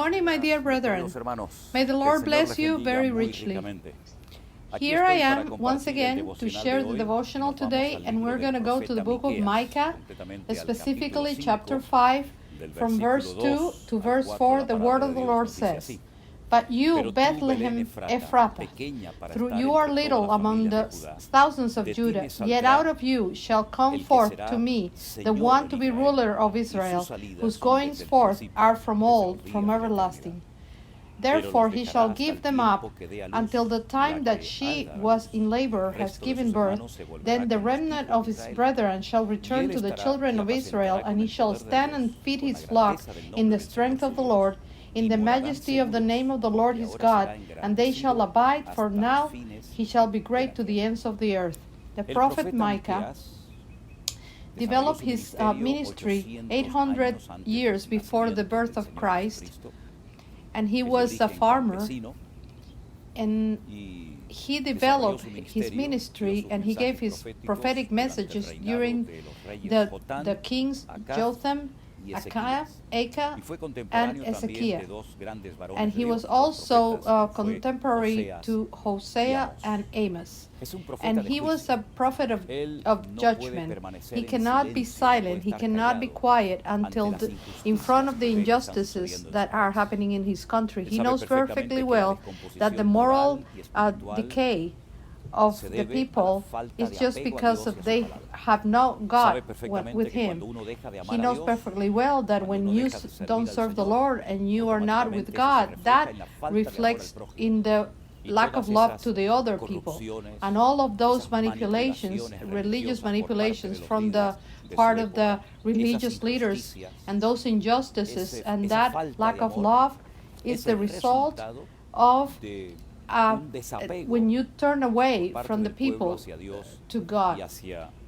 morning, my dear brethren. May the Lord bless you very richly. Here I am once again to share the devotional today, and we're going to go to the book of Micah, specifically chapter 5, from verse 2 to verse 4. The word of the Lord says, "But you, Bethlehem Ephrathah, though you are little among the thousands of Judah, yet out of you shall come forth to me the one to be ruler of Israel, whose goings forth are from old, from everlasting. Therefore he shall give them up until the time that she was in labor has given birth. Then the remnant of his brethren shall return to the children of Israel, and he shall stand and feed his flock in the strength of the Lord, in the majesty of the name of the Lord his God, and they shall abide, for now he shall be great to the ends of the earth." The prophet Micah developed his ministry 800 years before the birth of Christ, and he was a farmer, and he developed his ministry and he gave his prophetic messages during the kings Jotham, Aka, and Ezekiel. And he was also contemporary to Hosea and Amos. And he was a prophet of judgment. He cannot be silent, he cannot be quiet until in front of the injustices that are happening in his country. He knows perfectly well that the moral decay of the people is just because they have not God with him. He knows perfectly well that when you don't serve the Lord and you are not with God, that reflects in the lack of love to the other people. And all of those manipulations, religious manipulations from the part of the religious leaders, and those injustices and that lack of love is the result of when you turn away from the people to God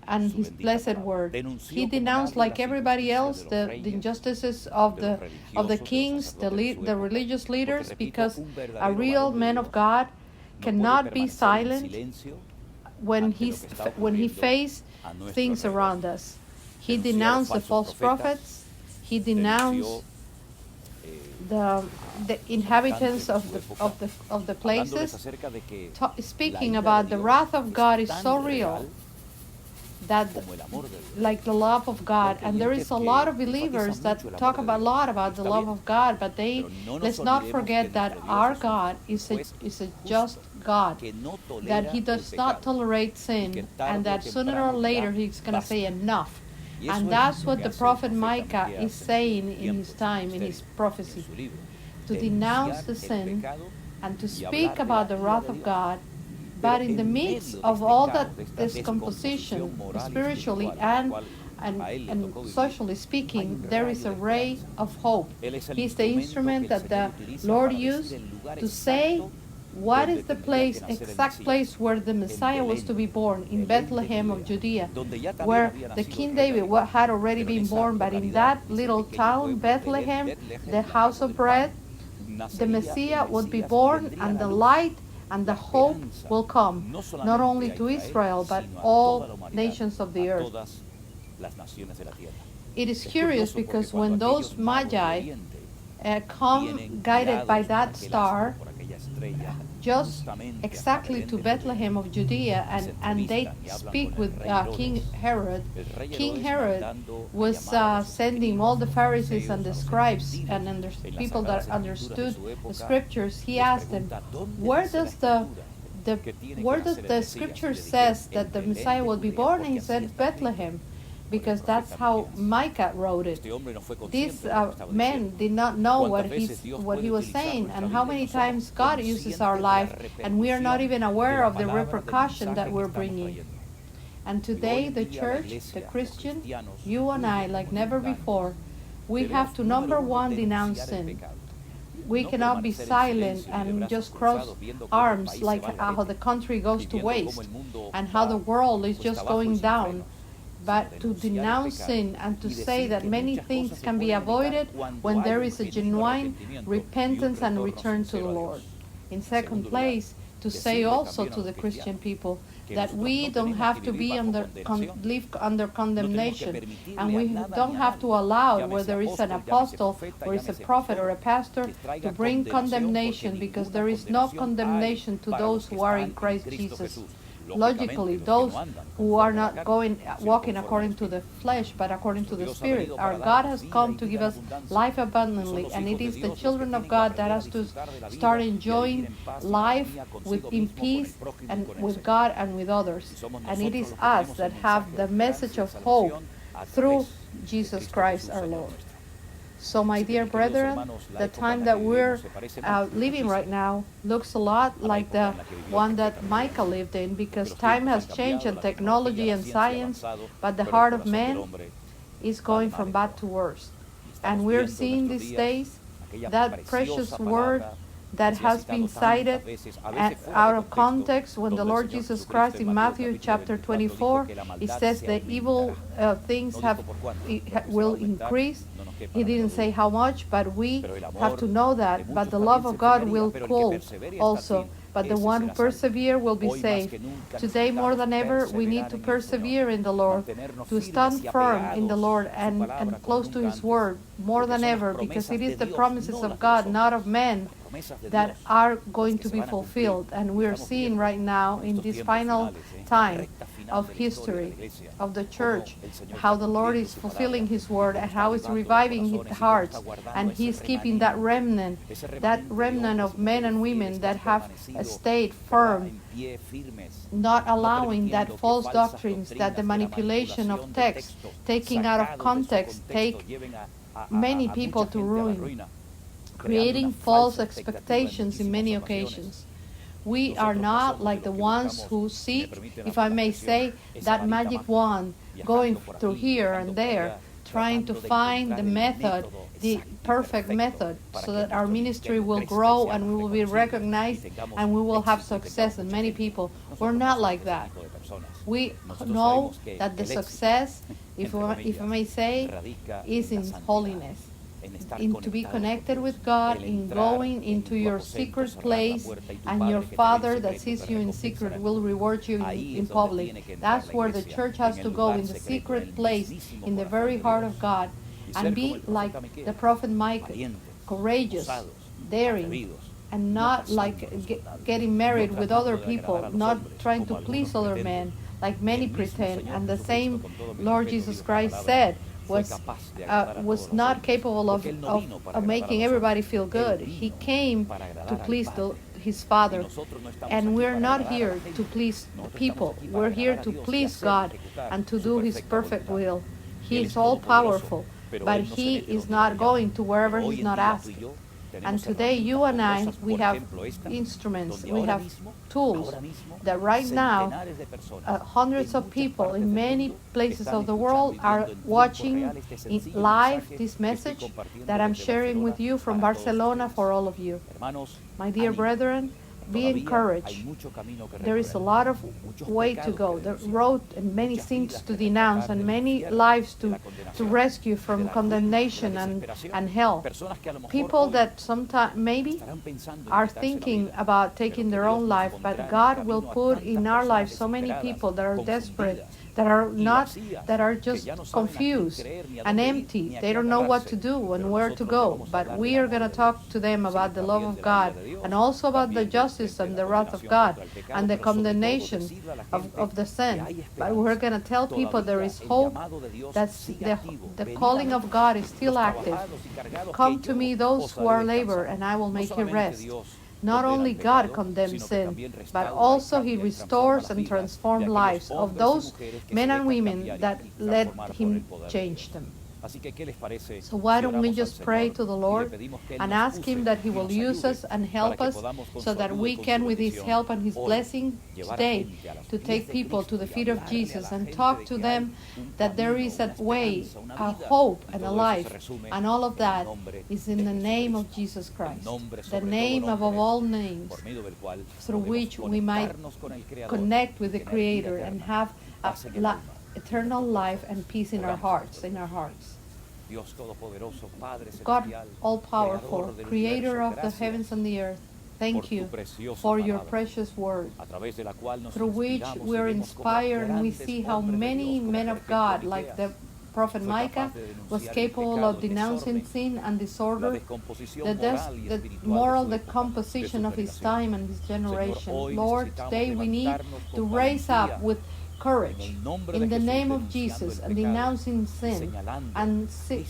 and his blessed word. He denounced, like everybody else, the injustices of the kings, the religious leaders, because a real man of God cannot be silent when he faces things around us. He denounced the false prophets. He denounced the inhabitants of the places, speaking about the wrath of God is so real that like the love of God. And there is a lot of believers that talk a lot about the love of God, but let's not forget that our God is a just God, that he does not tolerate sin, and that sooner or later he's going to say enough. And that's what the prophet Micah is saying in his time, in his prophecy, to denounce the sin and to speak about the wrath of God. But in the midst of all that discomposition, spiritually and socially speaking, there is a ray of hope. He's the instrument that the Lord used to say what is the exact place where the Messiah was to be born, in Bethlehem of Judea, where the King David had already been born. But in that little town, Bethlehem, the house of bread, the Messiah would be born, and the light and the hope will come, not only to Israel, but all nations of the earth. It is curious because when those Magi come guided by that star, just exactly to Bethlehem of Judea, and they speak with King Herod. King Herod was sending all the Pharisees and the scribes and people that understood the scriptures. He asked them, where does the scripture says that the Messiah will be born? And he said Bethlehem, because that's how Micah wrote it. These men did not know what he was saying, and how many times God uses our life and we are not even aware of the repercussion that we're bringing. And today the church, the Christian, you and I, like never before, we have to, number one, denounce sin. We cannot be silent and just cross arms like how the country goes to waste and how the world is just going down. But to denounce sin and to say that many things can be avoided when there is a genuine repentance and return to the Lord. In second place, to say also to the Christian people that we don't have to be live under condemnation, and we don't have to allow where there is an apostle or is a prophet or a pastor to bring condemnation, because there is no condemnation to those who are in Christ Jesus. Logically, those who are not walking according to the flesh, but according to the Spirit. Our God has come to give us life abundantly, and it is the children of God that has to start enjoying life in peace and with God and with others. And it is us that have the message of hope through Jesus Christ our Lord. So, my dear brethren, the time that we're living right now looks a lot like the one that Micah lived in, because time has changed and technology and science, but the heart of man is going from bad to worse. And we're seeing these days that precious word that has been cited out of context when the Lord Jesus Christ in Matthew chapter 24, it says the evil things will increase. He didn't say how much, but we have to know that. But the love of God will cool also. But the one who perseveres will be saved. Today, more than ever, we need to persevere in the Lord, to stand firm in the Lord and close to His Word more than ever, because it is the promises of God, not of men, that are going to be fulfilled. And we're seeing right now in this final time of history of the church how the Lord is fulfilling His word and how it's reviving His hearts, and He's keeping that remnant of men and women that have stayed firm, not allowing that false doctrines, that the manipulation of text, taking out of context, take many people to ruin, creating false expectations in many occasions. We are not like the ones who seek, if I may say, that magic wand, going through here and there, trying to find the method, the perfect method, so that our ministry will grow and we will be recognized and we will have success in many people. We're not like that. We know that the success, if I may say, is in holiness. To be connected with God, in going into your secret place, and your Father that sees you in secret will reward you in public. That's where the church has to go, in the secret place, in the very heart of God, and be like the prophet Micah, courageous, daring, and not like getting married with other people, not trying to please other men, like many pretend. And the same Lord Jesus Christ said, was not capable of making everybody feel good. He came to please His Father. And we're not here to please people. We're here to please God and to do His perfect will. He is all-powerful, but He is not going to wherever He's not asked. And today, you and I, we have instruments, we have tools that right now, hundreds of people in many places of the world are watching live this message that I'm sharing with you from Barcelona for all of you. My dear brethren, be encouraged. There is a lot of way to go. The road and many things to denounce and many lives to rescue from condemnation and hell. People that sometimes maybe are thinking about taking their own life, but God will put in our lives so many people that are desperate, that are just confused and empty. They don't know what to do and where to go. But we are going to talk to them about the love of God, and also about the justice and the wrath of God and the condemnation of the sin. But we're going to tell people there is hope, that the calling of God is still active. Come to me, those who are labor, and I will make you rest. Not only God condemns sin, but also He restores and transforms lives of those men and women that let Him change them. So why don't we just pray to the Lord and ask Him that He will use us and help us, so that we can, with His help and His blessing today, to take people to the feet of Jesus and talk to them that there is a way, a hope, and a life. And all of that is in the name of Jesus Christ, the name above all names, through which we might connect with the Creator and have eternal life and peace in our hearts. God all-powerful, Creator of the heavens and the earth, Thank you for your precious word, through which we are inspired and we see how many men of God, like the Prophet Micah, was capable of denouncing sin and disorder, the moral decomposition of his time and his generation. Lord, today we need to raise up with courage in the name of Jesus and denouncing sin and saying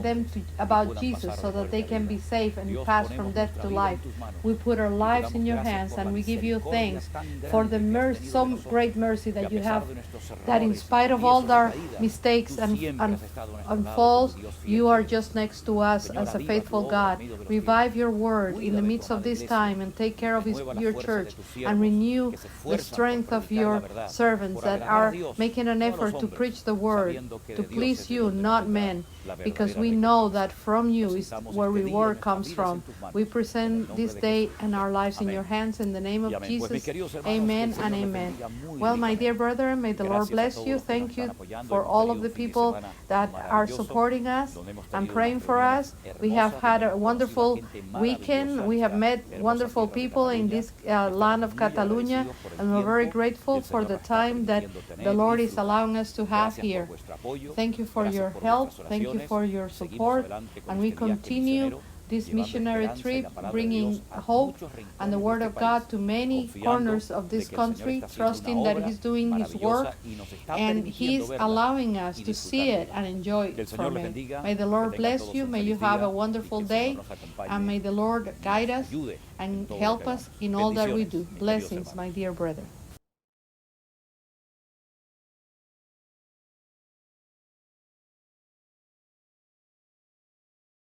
them about Jesus so that they can be saved and pass from death to life. We put our lives in your hands and we give you thanks for the mercy, some great mercy that you have, that in spite of all our mistakes and falls, you are just next to us as a faithful God. Revive your word in the midst of this time and take care of your church and renew the strength of your servants that are making an effort to preach the word, to please you, not men, because we know that from you is where reward comes from. We present this day and our lives in your hands in the name of Jesus. Amen and amen. Well, my dear brethren, may the Lord bless you. Thank you for all of the people that are supporting us and praying for us. We have had a wonderful weekend. We have met wonderful people in this land of Catalonia, and we're very grateful for the time that the Lord is allowing us to have here. Thank you for your help. Thank you for your support. And we continue this missionary trip, bringing hope and the Word of God to many corners of this country, trusting that He's doing His work and He's allowing us to see it and enjoy it from it. May the Lord bless you. May you have a wonderful day. And may the Lord guide us and help us in all that we do. Blessings, my dear brother.